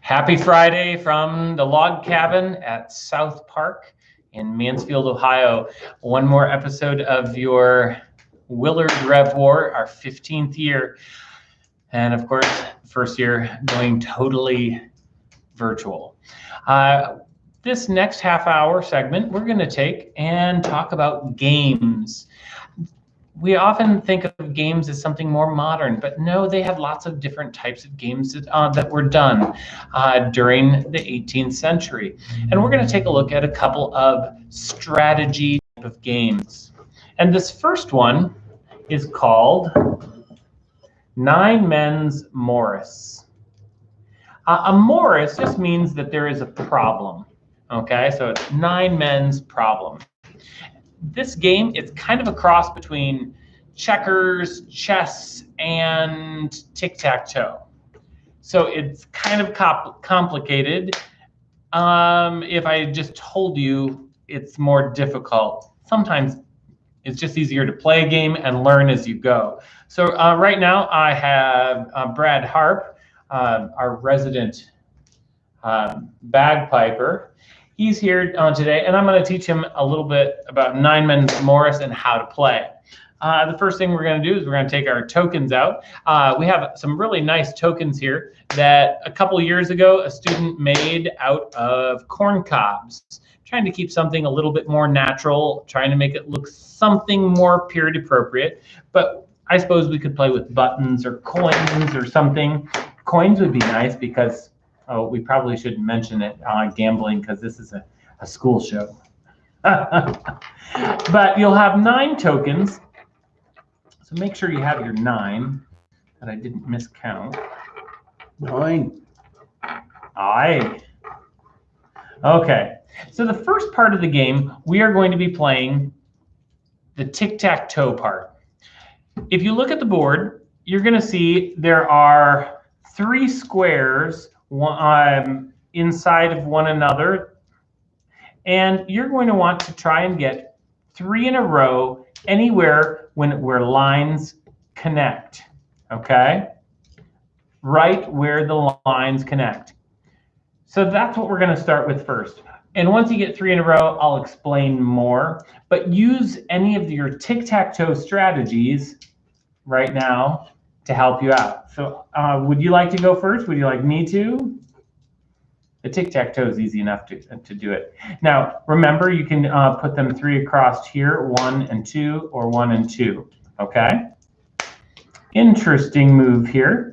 Happy Friday from the log cabin at South Park in Mansfield, Ohio. One more episode of your Willard Rev War, our 15th year. And of course, first year going totally virtual. This next half-hour segment, we're going to take and talk about games. We often think of games as something more modern, but no, they have lots of different types of games that were done during the 18th century. And we're going to take a look at a couple of strategy type of games. And this first one is called Nine Men's Morris. A Morris just means that there is a problem. Okay, so it's nine men's problem. This game, it's kind of a cross between checkers, chess, and tic-tac-toe. So it's kind of complicated. If I just told you it's more difficult, sometimes it's just easier to play a game and learn as you go. So right now I have Brad Harp, our resident bagpiper. He's here today, and I'm going to teach him a little bit about Nine Men's Morris and how to play. The first thing we're going to do is we're going to take our tokens out. We have some really nice tokens here that a couple years ago a student made out of corn cobs, trying to keep something a little bit more natural, trying to make it look something more period appropriate. But I suppose we could play with buttons or coins or something. Coins would be nice because we probably shouldn't mention it gambling because this is a school show. But you'll have 9 tokens. So make sure you have your 9 that I didn't miscount. 9. Aye. Okay. So the first part of the game, we are going to be playing the tic-tac-toe part. If you look at the board, you're going to see there are 3 squares inside of one another, and you're going to want to try and get 3 in a row anywhere where lines connect. Okay, right where the lines connect. So that's what we're going to start with first. And once you get 3 in a row, I'll explain more. But use any of your tic-tac-toe strategies right now to help you out. So would you like to go first? Would you like me to? The tic-tac-toe is easy enough to do it. Now, remember, you can put them 3 across here, 1 and 2, or 1 and 2, okay? Interesting move here.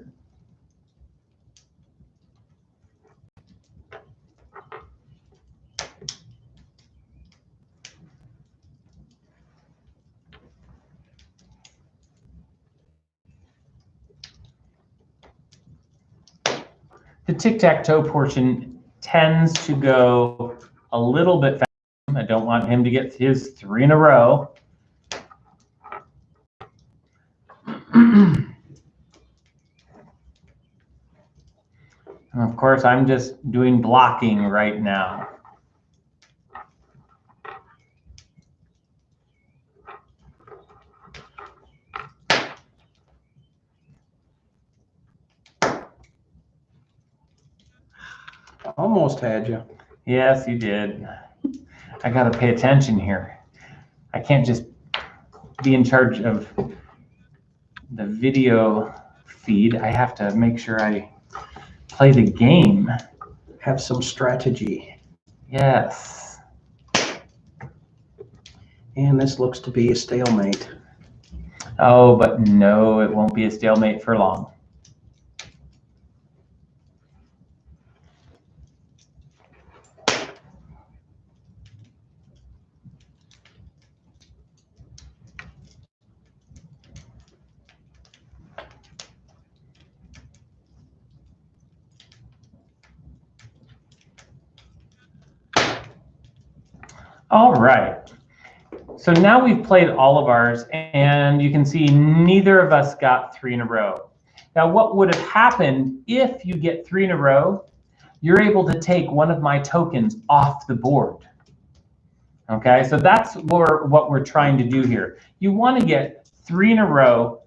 The tic-tac-toe portion tends to go a little bit faster. I don't want him to get his 3 in a row. And of course, I'm just doing blocking right now. Almost had you. Yes, you did. I got to pay attention here. I can't just be in charge of the video feed. I have to make sure I play the game. Have some strategy. Yes. And this looks to be a stalemate. Oh, but no, it won't be a stalemate for long. All right, so now we've played all of ours, and you can see neither of us got 3 in a row. Now, what would have happened if you get 3 in a row? You're able to take one of my tokens off the board. Okay, so that's what we're trying to do here. You want to get 3 in a row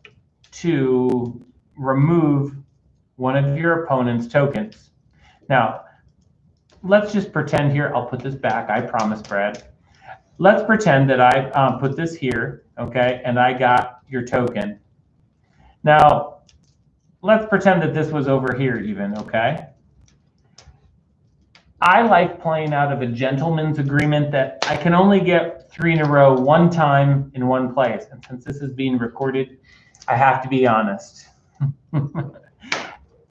to remove one of your opponent's tokens. Now, let's just pretend here, I'll put this back, I promise, Brad. Let's pretend that I put this here, okay, and I got your token. Now, let's pretend that this was over here even, okay? I like playing out of a gentleman's agreement that I can only get 3 in a row one time in one place. And since this is being recorded, I have to be honest.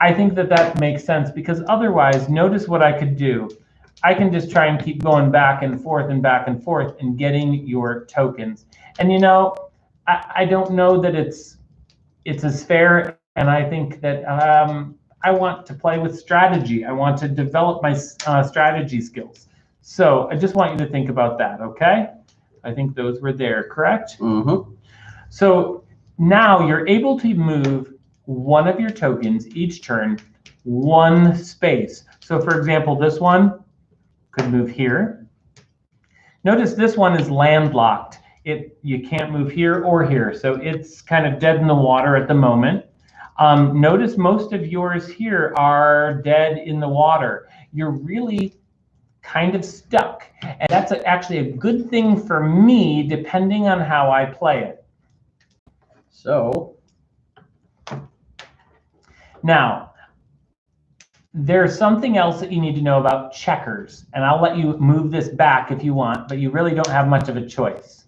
I think that that makes sense because otherwise, notice what I could do. I can just try and keep going back and forth and getting your tokens. And you know, I don't know that it's as fair, and I think that I want to play with strategy. I want to develop my strategy skills. So I just want you to think about that, okay? I think those were there, correct? Mm-hmm. So now you're able to move one of your tokens each turn, one space. So for example, this one could move here. Notice this one is landlocked. You can't move here or here, so it's kind of dead in the water at the moment. Notice most of yours here are dead in the water. You're really kind of stuck, and that's actually a good thing for me depending on how I play it. So now, there's something else that you need to know about checkers, and I'll let you move this back if you want, but you really don't have much of a choice.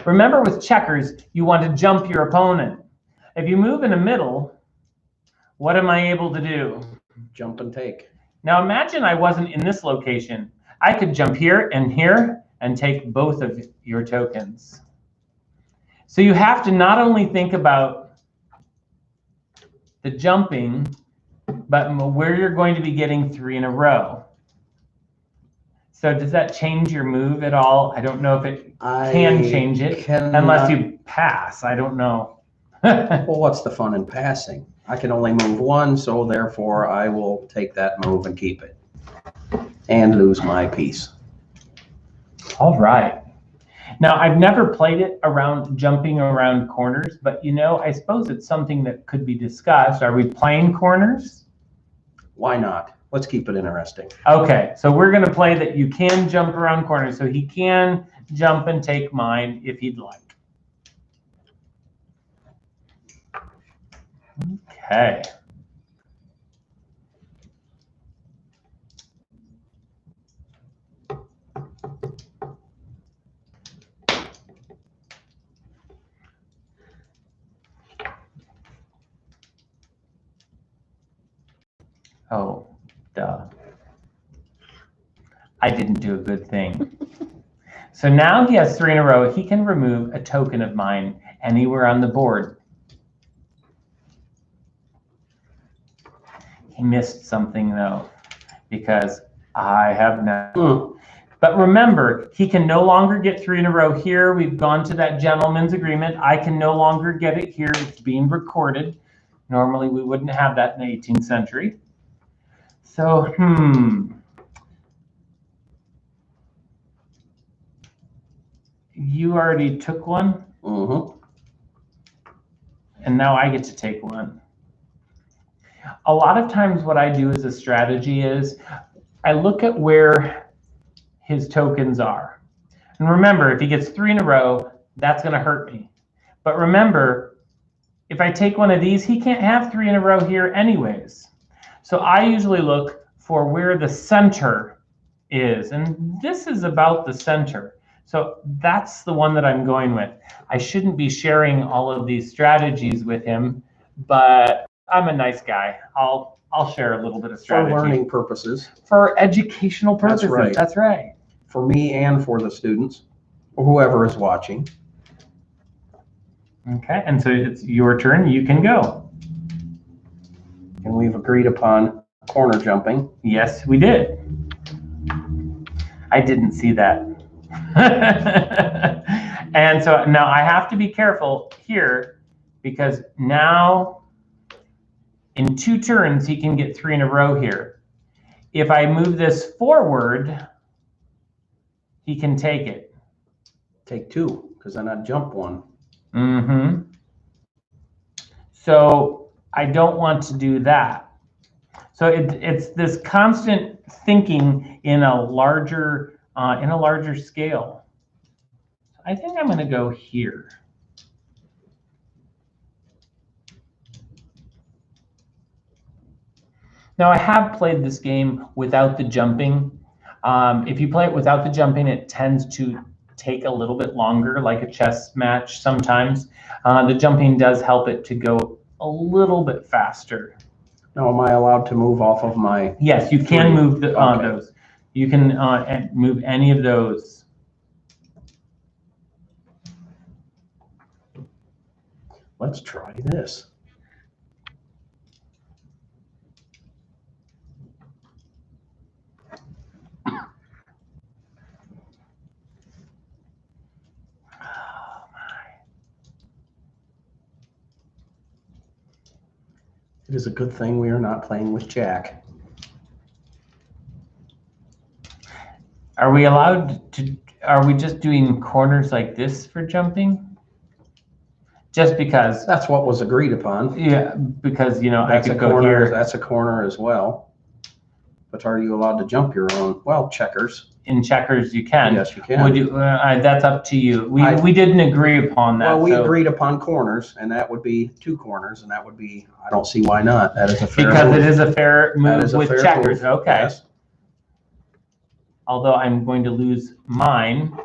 Remember, with checkers, you want to jump your opponent. If you move in the middle, what am I able to do? jump and take. Now imagine I wasn't in this location. I could jump here and take both of your tokens. So you have to not only think about the jumping, but where you're going to be getting 3 in a row. So does that change your move at all? I don't know if it can change it unless you pass. I don't know. Well, what's the fun in passing? I can only move one, so therefore I will take that move and keep it and lose my piece. All right. Now, I've never played it around jumping around corners, but you know, I suppose it's something that could be discussed. Are we playing corners? Why not? Let's keep it interesting. Okay, so we're going to play that you can jump around corners, so he can jump and take mine if he'd like. Okay. Oh, duh. I didn't do a good thing. So now he has 3 in a row. He can remove a token of mine anywhere on the board. He missed something though, because I have now. But remember, he can no longer get 3 in a row here. We've gone to that gentleman's agreement. I can no longer get it here. It's being recorded. Normally we wouldn't have that in the 18th century. So, you already took one, and now I get to take one. A lot of times what I do as a strategy is I look at where his tokens are. And remember, if he gets 3 in a row, that's going to hurt me. But remember, if I take one of these, he can't have 3 in a row here anyways. So I usually look for where the center is, and this is about the center. So that's the one that I'm going with. I shouldn't be sharing all of these strategies with him, but I'm a nice guy. I'll share a little bit of strategy. For learning purposes. For educational purposes. That's right. That's right. For me and for the students, or whoever is watching. Okay, and so it's your turn. You can go. And we've agreed upon corner jumping. Yes, we did. I didn't see that. And so now I have to be careful here because now in 2 turns he can get 3 in a row here. If I move this forward, he can take it. Take 2, because then I'd jump 1. So I don't want to do that. So it's this constant thinking in a larger scale. I think I'm going to go here. Now I have played this game without the jumping. If you play it without the jumping, it tends to take a little bit longer, like a chess match sometimes. The jumping does help it to go a little bit faster. Now, am I allowed to move off of my? Yes, you can move Okay. those. You can move any of those. Let's try this. It is a good thing we are not playing with Jack. Are we allowed to, are we just doing corners like this for jumping? Just because, That's what was agreed upon. yeah, because, you know, I That's a could go corner. here. That's a corner as well. But are you allowed to jump your own? Well, checkers. In checkers, you can. Yes, you can. Would you, that's up to you. We didn't agree upon that. Well, we so- agreed upon corners, and that would be 2 corners, and that would be, I don't see why not. That is a fair Because move. it is a fair That move is a with fair checkers. move. Okay. Yes. Although I'm going to lose mine,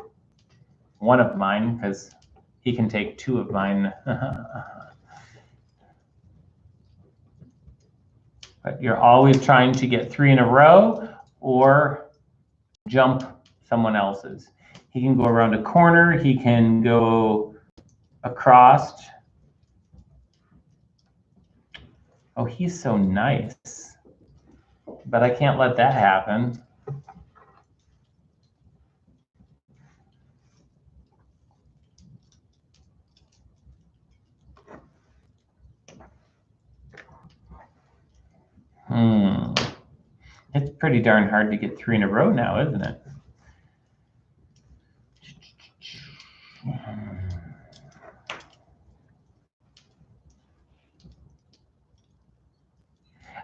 one of mine, because he can take 2 of mine. But you're always trying to get 3 in a row or jump someone else's. He can go around a corner. He can go across. Oh, he's so nice. But I can't let that happen. It's pretty darn hard to get 3 in a row now, isn't it?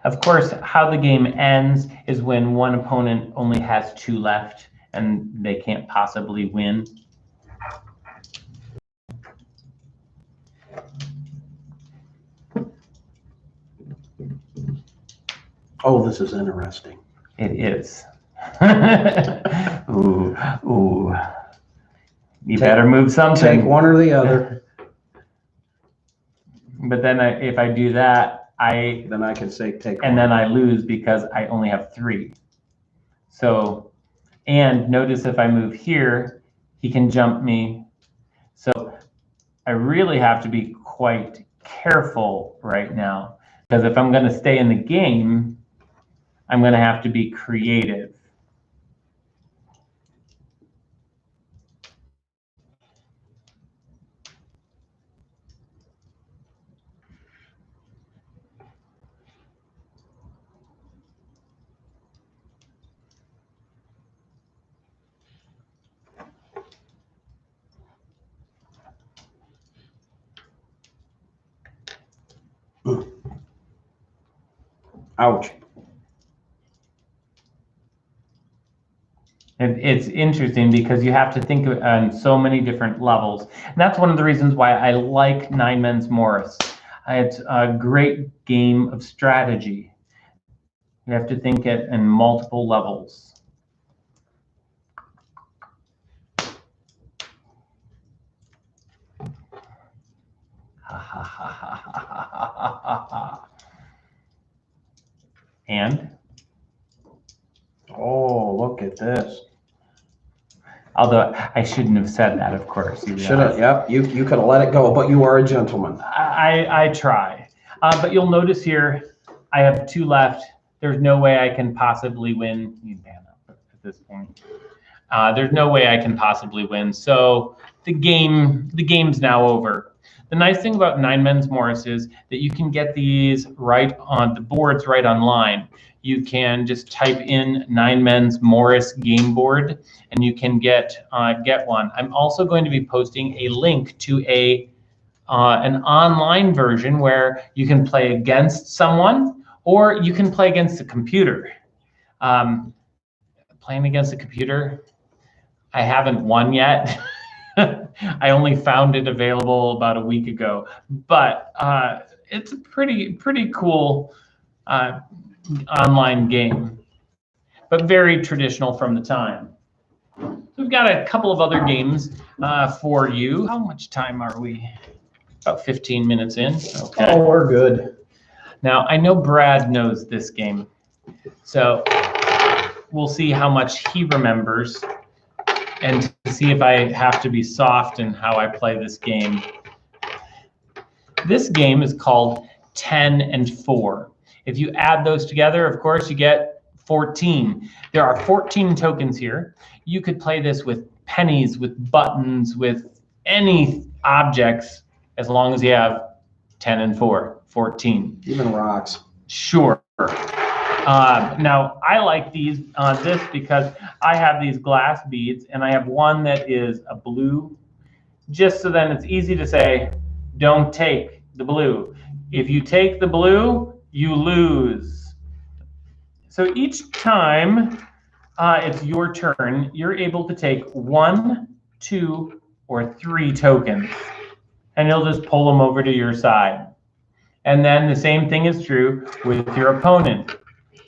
Of course, how the game ends is when one opponent only has 2 left and they can't possibly win. Oh, this is interesting. It is. Ooh, ooh. You better move something. Take one or the other. But then if I do that, Then I can say take one. and then I lose because I only have 3. So, and notice if I move here, he can jump me. So I really have to be quite careful right now, because if I'm going to stay in the game, I'm going to have to be creative. Ouch. And it's interesting because you have to think on so many different levels. And that's one of the reasons why I like Nine Men's Morris. It's a great game of strategy. You have to think it in multiple levels. And? Oh, look at this. Although I shouldn't have said that, of course. Should have, yep, you could have let it go, but you are a gentleman. I try. But you'll notice here, I have 2 left. There's no way I can possibly win. You ban up at this point. There's no way I can possibly win. So the game's now over. The nice thing about Nine Men's Morris is that you can get these right on the boards right online. You can just type in Nine Men's Morris game board, and you can get one. I'm also going to be posting a link to an online version where you can play against someone, Or you can play against the computer. Playing against the computer, I haven't won yet. I only found it available about a week ago, but it's a pretty cool online game, but very traditional from the time. We've got a couple of other games for you. How much time are we? About 15 minutes in. Okay. Oh, we're good. Now, I know Brad knows this game, so we'll see how much he remembers and to see if I have to be soft in how I play this game. This game is called 10 and 4. If you add those together, of course, you get 14. There are 14 tokens here. You could play this with pennies, with buttons, with any objects, as long as you have 10 and 4, 14. Even rocks. Sure. Now, I like this because I have these glass beads, and I have one that is a blue, just so then it's easy to say, don't take the blue. If you take the blue, you lose. So each time it's your turn, you're able to take 1, 2, or 3 tokens, and you'll just pull them over to your side. And then the same thing is true with your opponent.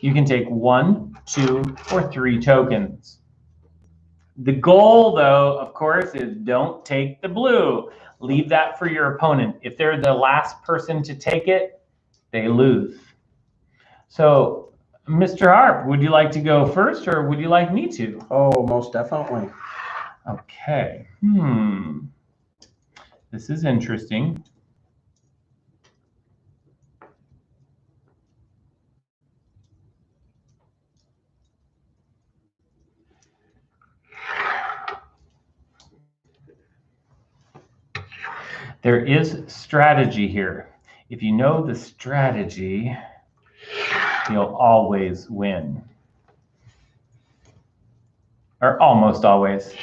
You can take 1, 2, or 3 tokens. The goal, though, of course, is don't take the blue. Leave that for your opponent. If they're the last person to take it, they lose. So, Mr. Harp, would you like to go first, or would you like me to? Oh, most definitely. Okay. This is interesting. There is strategy here. If you know the strategy, you'll always win. Or almost always.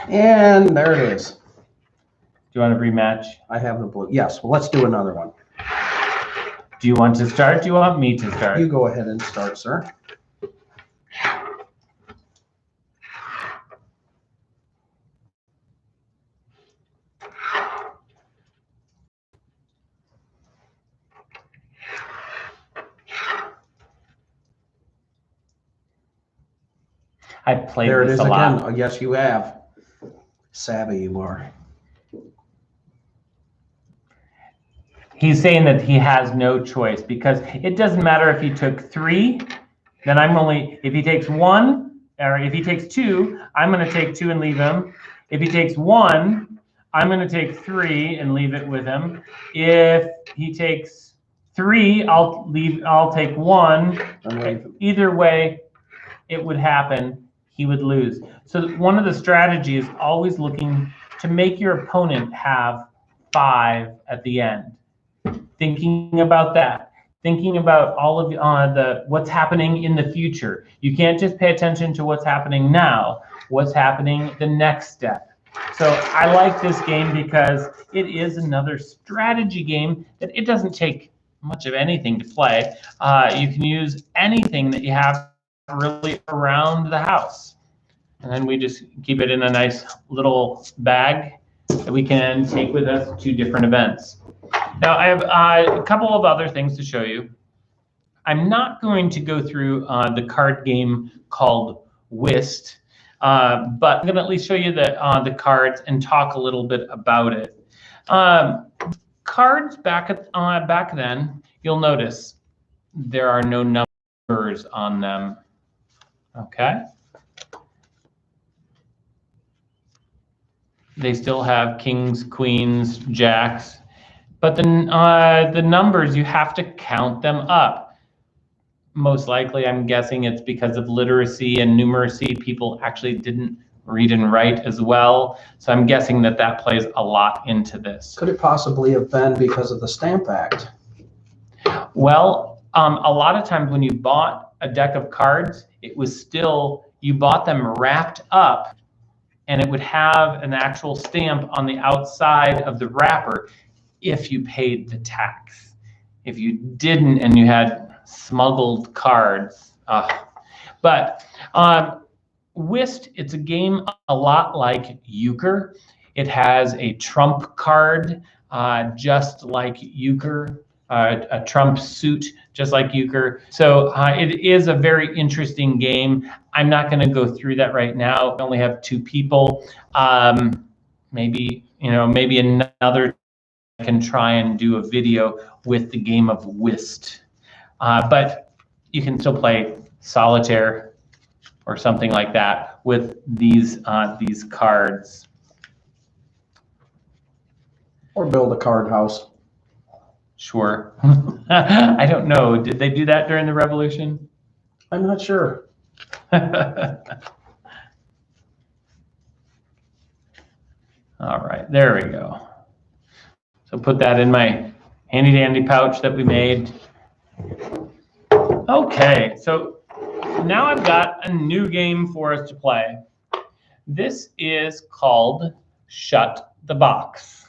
And there it is. Do you want to rematch? I have the blue. Yes, well, let's do another one. Do you want to start? Do you want me to start? You go ahead and start, sir. I played There it this is a lot. again. Oh, yes, you have. Savvy you are. He's saying that he has no choice because it doesn't matter if he took 3, then if he takes 1, or if he takes 2, I'm going to take 2 and leave him. If he takes 1, I'm going to take 3 and leave it with him. If he takes 3, I'll take 1. Either way, it would happen. He would lose. So one of the strategies is always looking to make your opponent have 5 at the end. Thinking about that. Thinking about all of what's happening in the future. You can't just pay attention to what's happening now. What's happening the next step. So I like this game because it is another strategy game that it doesn't take much of anything to play. You can use anything that you have really around the house. And then we just keep it in a nice little bag that we can take with us to different events. Now, I have a couple of other things to show you. I'm not going to go through the card game called Whist, but I'm going to at least show you the cards and talk a little bit about it. Cards back then, you'll notice there are no numbers on them. Okay. They still have kings, queens, jacks, but the numbers, you have to count them up. Most likely, I'm guessing it's because of literacy and numeracy. People actually didn't read and write as well. So I'm guessing that plays a lot into this. Could it possibly have been because of the Stamp Act? Well, a lot of times when you bought a deck of cards, it was still, you bought them wrapped up, and it would have an actual stamp on the outside of the wrapper. if you paid the tax. If you didn't and you had smuggled cards. But whist, it's a game a lot like euchre. It has a trump card, just like euchre, a trump suit, just like euchre. So it is a very interesting game. I'm not going to go through that right now. I only have 2 people. Maybe another I can try and do a video with the game of whist. But you can still play solitaire or something like that with these cards. Or build a card house. Sure. I don't know. Did they do that during the Revolution? I'm not sure. All right, there we go. So put that in my handy dandy pouch that we made. Okay, so now I've got a new game for us to play. This is called Shut the Box.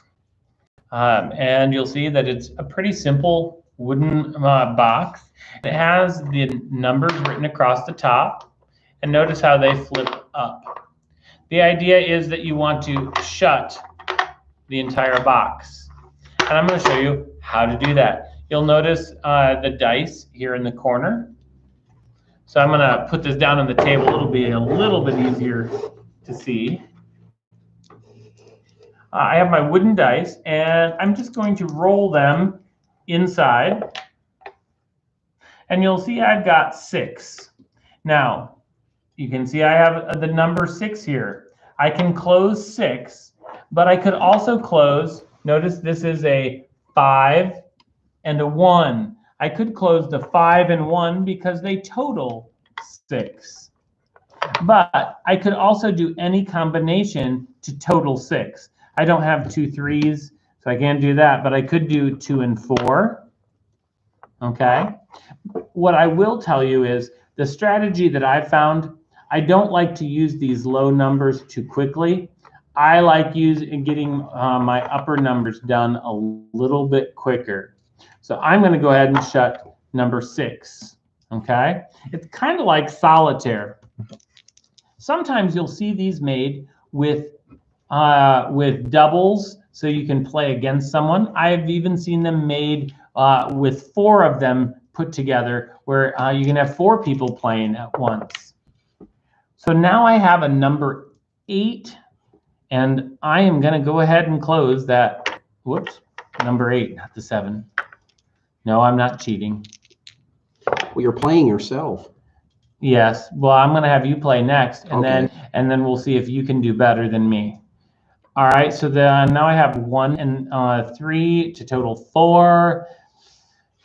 And you'll see that it's a pretty simple wooden box. It has the numbers written across the top, and notice how they flip up. The idea is that you want to shut the entire box. And I'm going to show you how to do that. You'll notice the dice here in the corner. So I'm going to put this down on the table. It'll be a little bit easier to see. I have my wooden dice, and I'm just going to roll them inside. And you'll see I've got 6. Now, you can see I have the number 6 here. I can close 6, but I could also close, notice this is a 5 and a 1. I could close the 5 and 1 because they total 6. But I could also do any combination to total 6. I don't have 2 3s, so I can't do that, but I could do 2 and 4. Okay. What I will tell you is the strategy that I found, I don't like to use these low numbers too quickly. I like getting my upper numbers done a little bit quicker. So I'm going to go ahead and shut number 6. Okay. It's kind of like solitaire. Sometimes you'll see these made with doubles, so you can play against someone. I've even seen them made with 4 of them put together, where you can have 4 people playing at once. So now I have a number 8, and I am going to go ahead and close that. Whoops, number 8, not the 7. No, I'm not cheating. Well, you're playing yourself. Yes. Well, I'm going to have you play next, and Okay. then we'll see if you can do better than me. All right. So then now I have 1 and 3 to total 4.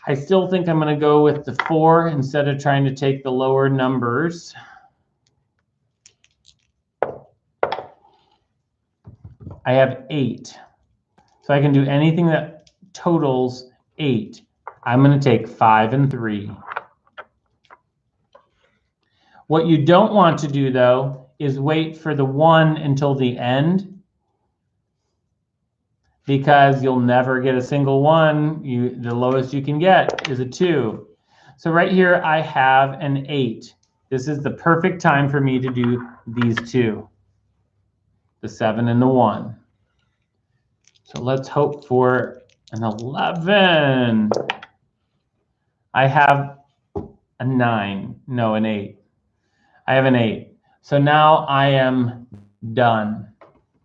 I still think I'm going to go with the 4 instead of trying to take the lower numbers. I have 8. So I can do anything that totals 8. I'm going to take 5 and 3. What you don't want to do, though, is wait for the 1 until the end, because you'll never get a single 1. The lowest you can get is a 2. So right here, I have an 8. This is the perfect time for me to do these 2, the 7 and the 1. So let's hope for an 11. I have a 9, no, an 8. I have an 8. So now I am done.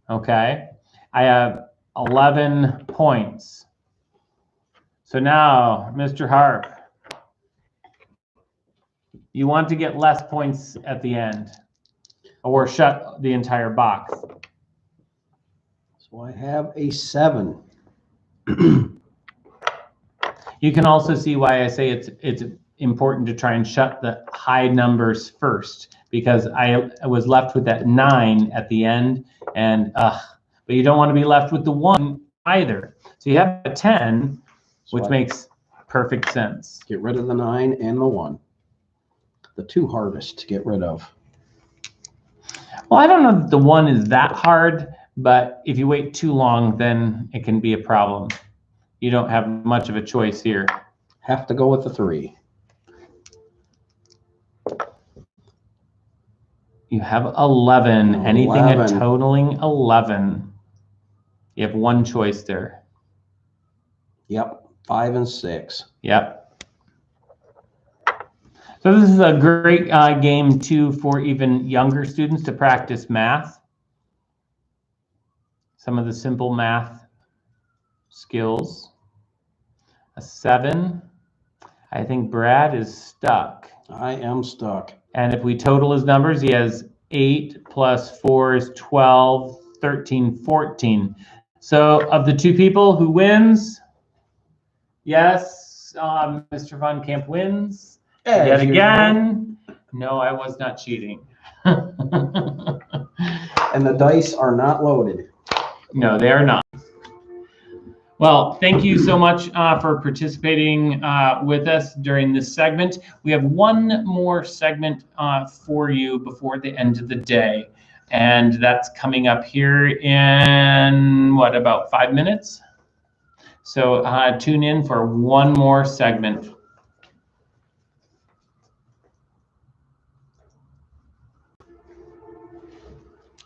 Okay. I have 11 points. So now, Mr. Harp, you want to get less points at the end, or shut the entire box. So I have a 7. You can also see why I say it's important to try and shut the high numbers first, because I was left with that 9 at the end, and but you don't want to be left with the 1 either. So you have a 10, which makes perfect sense. Get rid of the 9 and the 1. The 2 hardest to get rid of. Well, I don't know that the 1 is that hard, but if you wait too long, then it can be a problem. You don't have much of a choice here. Have to go with the 3. You have 11. Anything 11. totaling 11. You have one choice there. Yep, 5 and 6. Yep. So this is a great game too for even younger students to practice math. Some of the simple math skills. A 7. I think Brad is stuck. I am stuck. And if we total his numbers, he has 8 plus 4 is 12, 13, 14. So of the 2 people, who wins? Yes, Mr. Von Camp wins. Yet again. No, I was not cheating. And the dice are not loaded. No, they are not. Well, thank you so much for participating with us during this segment. We have one more segment for you before the end of the day, and that's coming up here in, what, about 5 minutes? So tune in for one more segment.